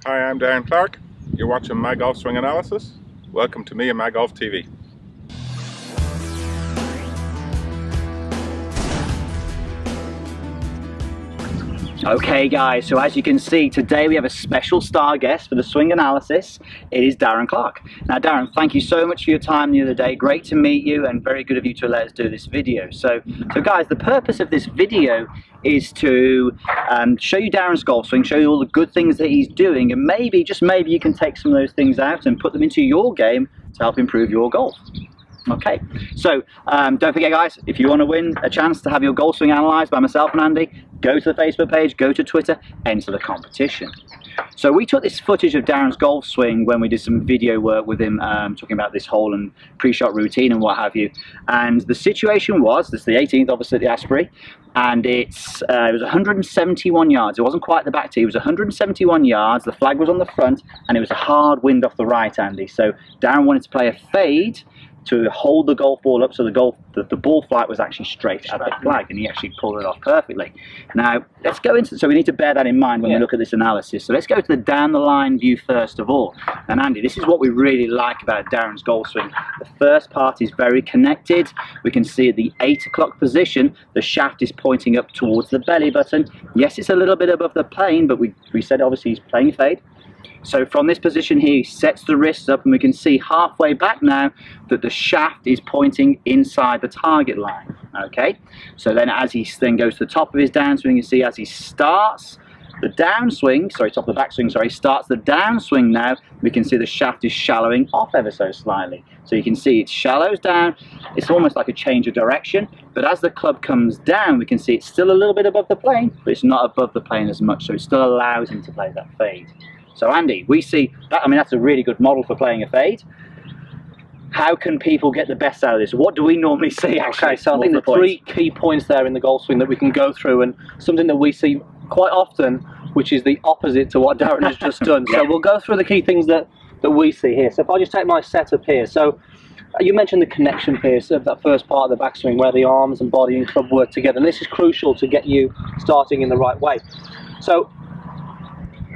Hi, I'm Darren Clarke. You're watching My Golf Swing Analysis. Welcome to Meandmygolf TV. Okay guys, so as you can see, today we have a special star guest for the swing analysis. It is Darren Clarke. Now Darren, thank you so much for your time the other day. Great to meet you and very good of you to let us do this video. So guys, the purpose of this video is to show you Darren's golf swing, show you all the good things that he's doing, and maybe, just maybe, you can take some of those things out and put them into your game to help improve your golf. Okay, so don't forget guys, if you want to win a chance to have your golf swing analysed by myself and Andy, go to the Facebook page, go to Twitter, enter the competition. So we took this footage of Darren's golf swing when we did some video work with him, talking about this hole and pre-shot routine and what have you. And the situation was, this is the 18th obviously at the Asprey, and it was 171 yards. It wasn't quite the back tee, it was 171 yards, the flag was on the front, and it was a hard wind off the right, Andy. So Darren wanted to play a fade to hold the golf ball up so the ball flight was actually straight at the flag, and he actually pulled it off perfectly. Now let's go into, so we need to bear that in mind when we look at this analysis. So let's go to the down the line view first of all. And Andy, this is what we really like about Darren's golf swing. The first part is very connected. We can see at the 8 o'clock position the shaft is pointing up towards the belly button. Yes, it's a little bit above the plane, but we said obviously he's playing a fade. So from this position here, he sets the wrists up, and we can see halfway back now that the shaft is pointing inside the target line. Okay, so then as he then goes to the top of his downswing, you see as he starts the downswing, sorry, top of the backswing, sorry, starts the downswing now, we can see the shaft is shallowing off ever so slightly. So you can see it shallows down, it's almost like a change of direction, but as the club comes down, we can see it's still a little bit above the plane, but it's not above the plane as much, so it still allows him to play that fade. So Andy, we see that, I mean, that's a really good model for playing a fade. How can people get the best out of this? What do we normally see actually? Okay, so I think the three key points there in the golf swing that we can go through, and something that we see quite often, which is the opposite to what Darren has just done. So we'll go through the key things that we see here. So if I just take my setup here, so you mentioned the connection piece of that first part of the backswing where the arms and body and club work together, and this is crucial to get you starting in the right way. So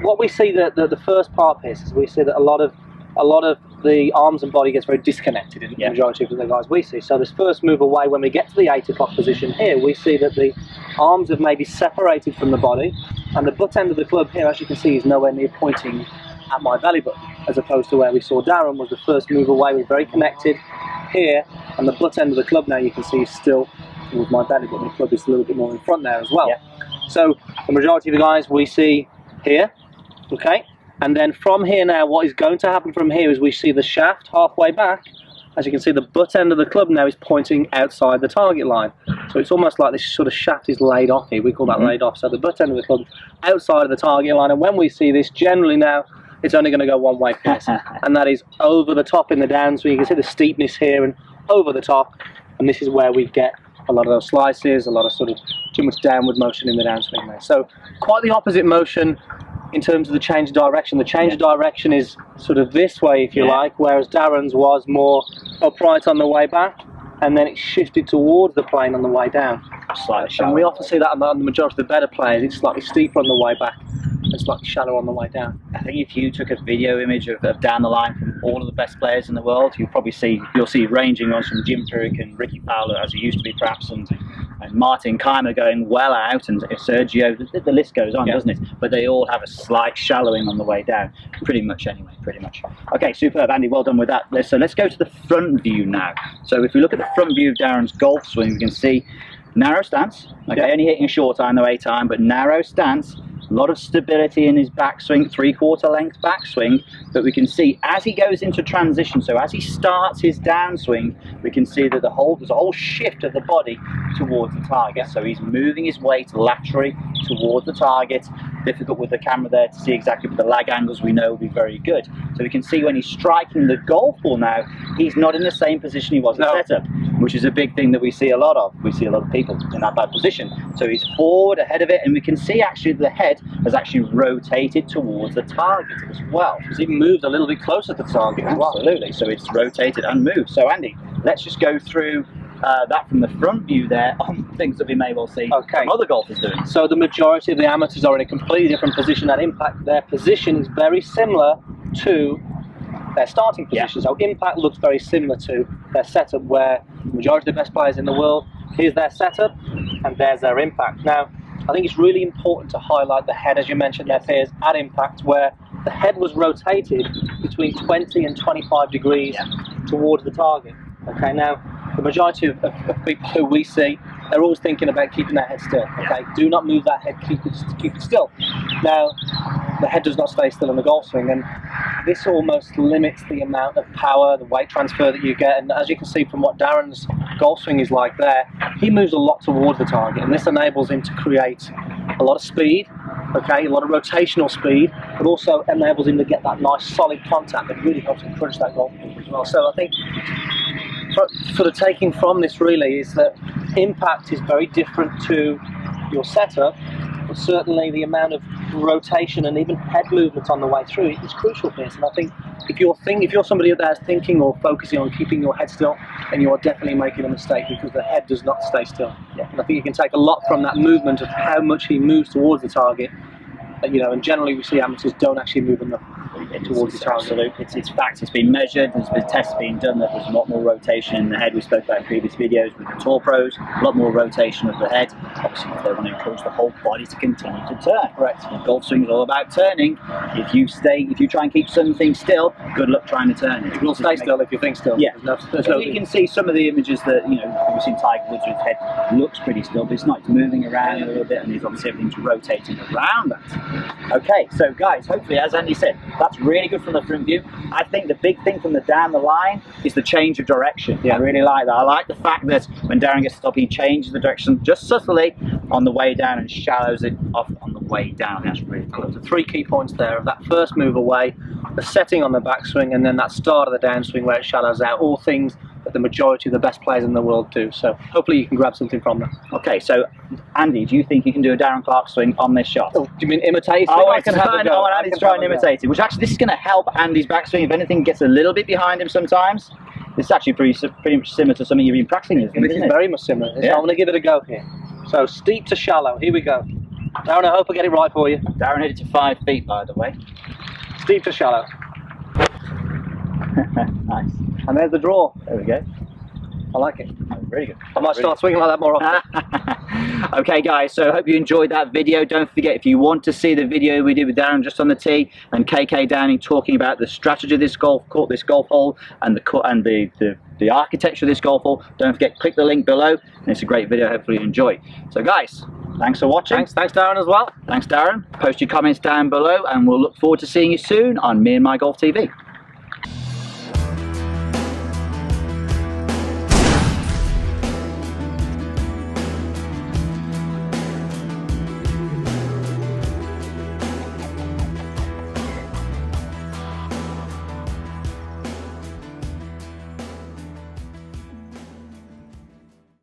what we see the first part piece is we see that a lot of the arms and body gets very disconnected in the majority of the guys we see. So this first move away, when we get to the 8 o'clock position here, we see that the arms have maybe separated from the body, and the butt end of the club here, as you can see, is nowhere near pointing at my belly button, as opposed to where we saw Darren was the first move away, was very connected here, and the butt end of the club now you can see is still towards my belly button. The club is a little bit more in front there as well. So the majority of the guys we see here, okay, and then from here now, what is going to happen from here is we see the shaft halfway back. As you can see, the butt end of the club now is pointing outside the target line. So it's almost like this sort of shaft is laid off here. We call that laid off. So the butt end of the club outside of the target line. And when we see this, generally now, it's only going to go one way piece. And that is over the top in the downswing. You can see the steepness here and over the top. And this is where we get a lot of those slices, a lot of sort of too much downward motion in the downswing there. So quite the opposite motion in terms of the change of direction. The change of direction is sort of this way, if you like, whereas Darren's was more upright on the way back, and then it shifted towards the plane on the way down. Slightly shallow. And we often see that on the majority of the better players. It's slightly steeper on the way back and slightly shallower on the way down. I think if you took a video image of down the line from all of the best players in the world, you'll see ranging on from Jim Furyk and Ricky Fowler, as he used to be perhaps, and Martin Keimer going well out, and Sergio, the list goes on, doesn't it? But they all have a slight shallowing on the way down, pretty much anyway, pretty much. Okay, superb, Andy, well done with that. So let's go to the front view now. So if we look at the front view of Darren's golf swing, we can see narrow stance, okay, only hitting a short iron, no 8 iron, but narrow stance. A lot of stability in his backswing, 3/4 length backswing, but we can see as he goes into transition, so as he starts his downswing, we can see that there's a whole shift of the body towards the target. So he's moving his weight laterally towards the target. Difficult with the camera there to see exactly, but the lag angles we know will be very good. So we can see when he's striking the golf ball now, he's not in the same position he was in setup, which is a big thing that we see a lot of. We see a lot of people in that bad position. So he's forward, ahead of it, and we can see actually the head has actually rotated towards the target as well. It's even moved a little bit closer to the target as well. Absolutely, so it's rotated and moved. So Andy, let's just go through that from the front view there on things that we may well see some other golfers doing. So the majority of the amateurs are in a completely different position at impact. Their position is very similar to their starting position. So impact looks very similar to their setup, where the majority of the best players in the world, here's their setup and there's their impact. Now, I think it's really important to highlight the head, as you mentioned, their pairs at impact, where the head was rotated between 20 and 25 degrees towards the target. Okay, now the majority of people who we see, they're always thinking about keeping that head still. Okay, do not move that head, keep it still. Now, the head does not stay still in the golf swing, and this almost limits the amount of power, the weight transfer that you get. And as you can see from what Darren's golf swing is like there, he moves a lot towards the target, and this enables him to create a lot of speed, okay, a lot of rotational speed, but also enables him to get that nice solid contact that really helps him crunch that golf ball as well. So I think sort of taking from this really is that impact is very different to your setup, but certainly the amount of rotation and even head movement on the way through it is crucial for this. And I think if you're somebody out there thinking or focusing on keeping your head still, then you are definitely making a mistake, because the head does not stay still. And I think you can take a lot from that movement of how much he moves towards the target. You know, and generally we see amateurs don't actually move enough towards the target. Absolutely, it's fact. It's been measured. There's been tests being done that there's a lot more rotation in the head. We spoke about in previous videos with the tour pros. A lot more rotation of the head. Obviously, they want to encourage the whole body to continue to turn. Correct. The golf swing is all about turning. If you try and keep something still, good luck trying to turn it. It will stay still if you think still. Yeah. So you can see some of the images that, you know, we've seen Tiger Woods' head looks pretty still, but it's not. It's moving around a little bit, and there's obviously everything's rotating around that. Okay, so guys, hopefully, as Andy said, that's really good from the front view. I think the big thing from the down the line is the change of direction. I really like that. I like the fact that when Darren gets to stop, he changes the direction just subtly on the way down and shallows it off on the way down. That's really cool. So 3 key points there of that first move away, the setting on the backswing, and then that start of the downswing where it shallows out. All things that the majority of the best players in the world do. So hopefully you can grab something from that. Okay, so Andy, do you think you can do a Darren Clarke swing on this shot? Oh, do you mean imitate? Oh, I want Andy to try and imitate it, which actually this is going to help Andy's backswing. If anything gets a little bit behind him sometimes, it's actually pretty much similar to something you've been practicing. It is very much similar. So I'm going to give it a go here. So steep to shallow, here we go. Darren, I hope I get it right for you. Darren hit it to 5 feet, by the way. Steep to shallow. Nice. And there's the draw. There we go. I like it. Very good. I might start swinging like that more often. Okay guys, so I hope you enjoyed that video. Don't forget, if you want to see the video we did with Darren just on the tee and KK Downing talking about the strategy of this golf hole and the architecture of this golf hole, don't forget, click the link below, and it's a great video. Hopefully you enjoy. So guys, thanks for watching. Thanks Darren as well. Thanks Darren. Post your comments down below, and we'll look forward to seeing you soon on Me and My Golf TV.